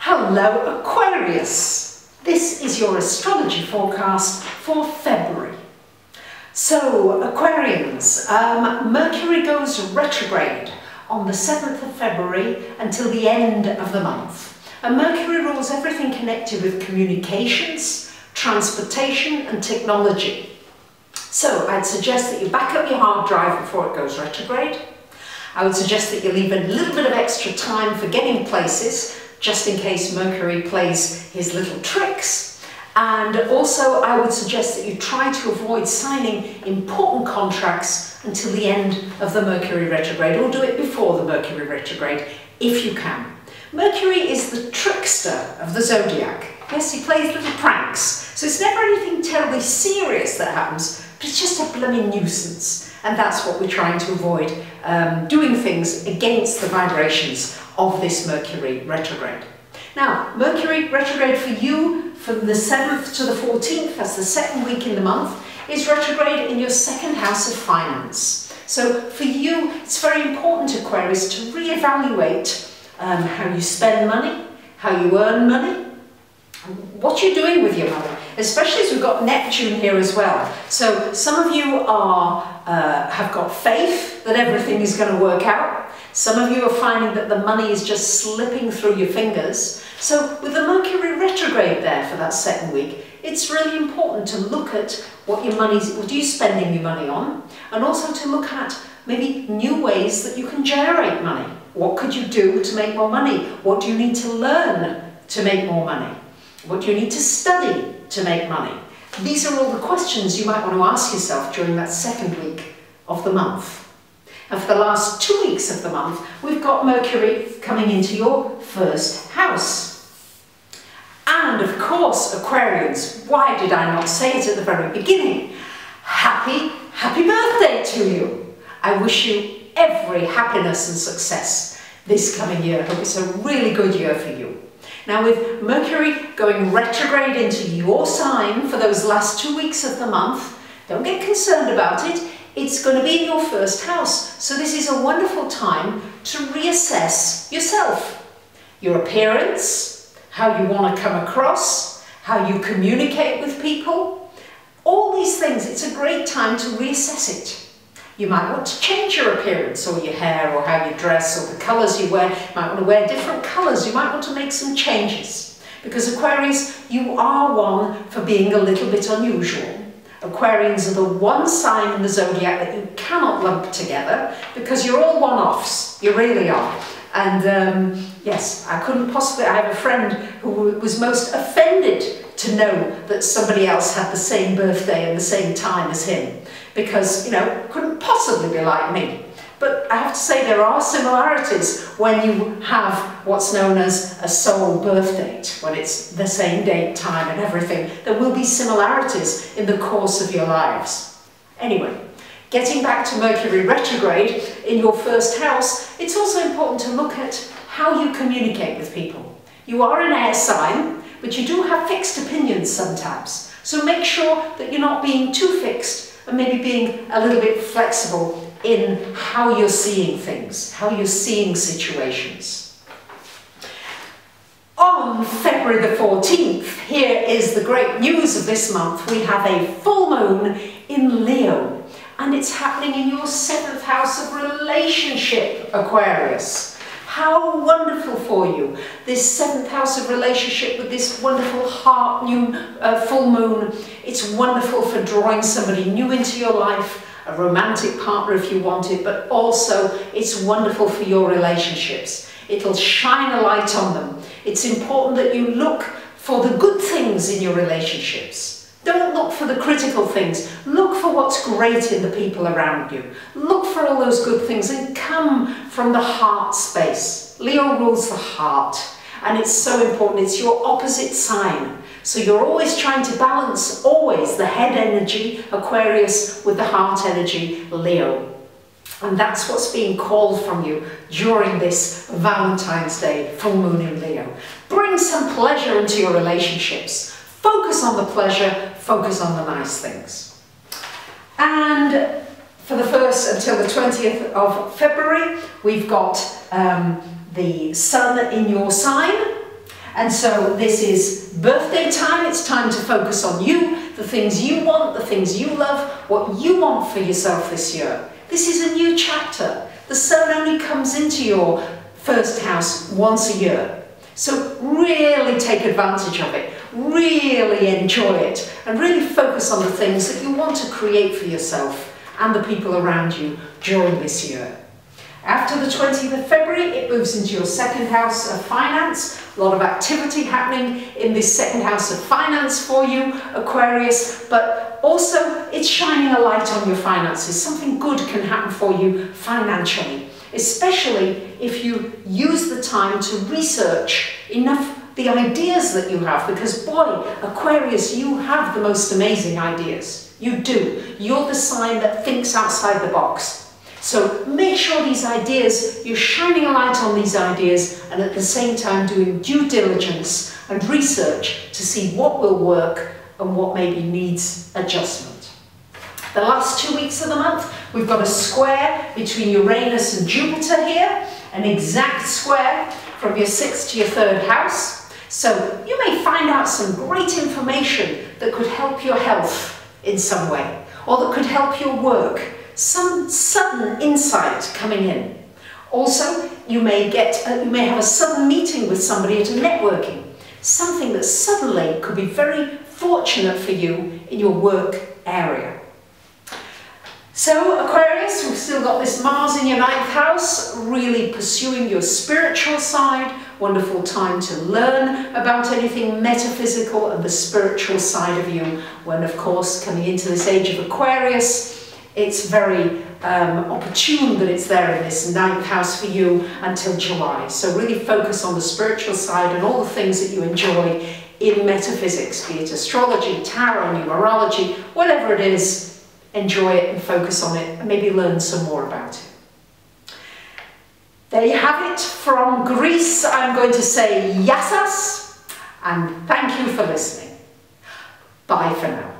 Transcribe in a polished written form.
Hello Aquarius! This is your astrology forecast for February. So Aquarians, Mercury goes retrograde on the 7th of February until the end of the month. And Mercury rules everything connected with communications, transportation and technology. So I'd suggest that you back up your hard drive before it goes retrograde. I would suggest that you leave a little bit of extra time for getting places, just in case Mercury plays his little tricks. And also I would suggest that you try to avoid signing important contracts until the end of the Mercury retrograde, or do it before the Mercury retrograde if you can. Mercury is the trickster of the zodiac. Yes, he plays little pranks, so it's never anything terribly serious that happens, but it's just a blooming nuisance. And that's what we're trying to avoid, doing things against the vibrations of this Mercury retrograde. Now, Mercury retrograde for you from the 7th to the 14th, that's the second week in the month, is retrograde in your second house of finance. So for you, it's very important, Aquarius, to reevaluate how you spend money, how you earn money, what you're doing with your money, especially as we've got Neptune here as well. So some of you have got faith that everything is going to work out. Some of you are finding that the money is just slipping through your fingers. So with the Mercury retrograde there for that second week, it's really important to look at what you're spending your money on, and also to look at maybe new ways that you can generate money. What could you do to make more money? What do you need to learn to make more money? What do you need to study to make money? These are all the questions you might want to ask yourself during that second week of the month. And for the last 2 weeks of the month, we've got Mercury coming into your first house. And of course, Aquarians, why did I not say it at the very beginning? Happy birthday to you. I wish you every happiness and success this coming year. I hope it's a really good year for you. Now, with Mercury going retrograde into your sign for those last 2 weeks of the month, don't get concerned about it. It's going to be in your first house. So this is a wonderful time to reassess yourself, your appearance, how you want to come across, how you communicate with people. All these things, it's a great time to reassess it. You might want to change your appearance, or your hair, or how you dress, or the colours you wear. You might want to wear different colours. You might want to make some changes. Because Aquarius, you are one for being a little bit unusual. Aquarians are the one sign in the zodiac that you cannot lump together, because you're all one-offs. You really are. And yes, I have a friend who was most offended to know that somebody else had the same birthday and the same time as him, because, you know, couldn't possibly be like me. But I have to say there are similarities when you have what's known as a soul birth date, when it's the same date, time and everything. There will be similarities in the course of your lives. Anyway, getting back to Mercury retrograde in your first house, it's also important to look at how you communicate with people. You are an air sign, but you do have fixed opinions sometimes. So make sure that you're not being too fixed, and maybe being a little bit flexible in how you're seeing things, how you're seeing situations. On February the 14th, here is the great news of this month. We have a full moon in Leo, and it's happening in your 7th house of relationship, Aquarius. How wonderful for you, this 7th house of relationship with this wonderful heart new full moon. It's wonderful for drawing somebody new into your life, a romantic partner if you want it, but also it's wonderful for your relationships. It'll shine a light on them. It's important that you look for the good things in your relationships. Don't look for the critical things. Look for what's great in the people around you. Look for all those good things and come from the heart space. Leo rules the heart, and it's so important. It's your opposite sign. So you're always trying to balance the head energy, Aquarius, with the heart energy, Leo. And that's what's being called from you during this Valentine's Day full moon in Leo. Bring some pleasure into your relationships. Focus on the pleasure, focus on the nice things. And for the 1st until the 20th of February, we've got the Sun in your sign. And so this is birthday time. It's time to focus on you, the things you want, the things you love, what you want for yourself this year. This is a new chapter. The sun only comes into your first house once a year. So really take advantage of it, really enjoy it, and really focus on the things that you want to create for yourself and the people around you during this year. After the 20th of February, it moves into your second house of finance. A lot of activity happening in this second house of finance for you, Aquarius, but also it's shining a light on your finances. Something good can happen for you financially, especially if you use the time to research enough the ideas that you have, because boy, Aquarius, you have the most amazing ideas. You do. You're the sign that thinks outside the box. So make sure these ideas, you're shining a light on these ideas, and at the same time doing due diligence and research to see what will work and what maybe needs adjustment. The last 2 weeks of the month, we've got a square between Uranus and Jupiter here, an exact square from your 6th to your 3rd house. So you may find out some great information that could help your health in some way, or that could help your work. Some sudden insight coming in. Also, you may have a sudden meeting with somebody at a networking. Something that suddenly could be very fortunate for you in your work area. So Aquarius, we've still got this Mars in your 9th house, really pursuing your spiritual side. Wonderful time to learn about anything metaphysical and the spiritual side of you. When, of course, coming into this age of Aquarius, it's very opportune that it's there in this 9th house for you until July. So really focus on the spiritual side and all the things that you enjoy in metaphysics, be it astrology, tarot, numerology, whatever it is. Enjoy it and focus on it and maybe learn some more about it. There you have it from Greece. I'm going to say yassas and thank you for listening. Bye for now.